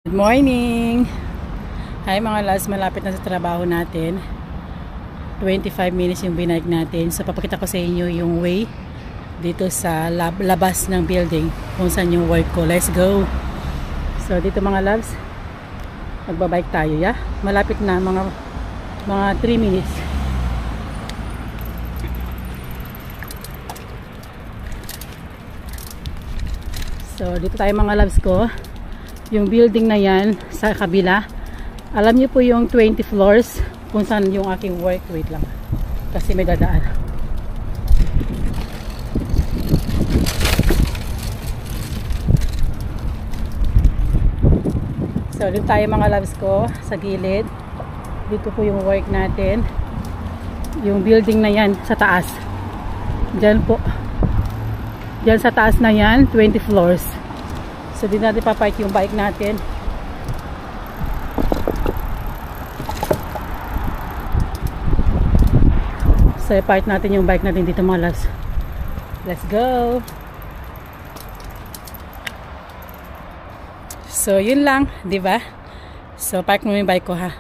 Good morning! Hi mga loves, malapit na sa trabaho natin. 25 minutes yung binike natin. So papakita ko sa inyo yung way dito sa labas ng building kung saan yung work ko. Let's go! So dito mga loves, magbabike tayo, yeah? Malapit na, mga 3 minutes. So dito tayo mga loves ko. Yung building na yan sa kabila, alam niyo po yung 20 floors kung saan yung aking work. Wait lang kasi may dadaan. So dito tayo mga loves ko sa gilid. Dito po yung work natin, yung building na yan sa taas. Diyan po, diyan sa taas na yan, 20 floors. So din natin papark yung bike natin. So i-park natin yung bike natin dito mga loves. Let's go! So yun lang, di ba? So park mo yung bike ko ha.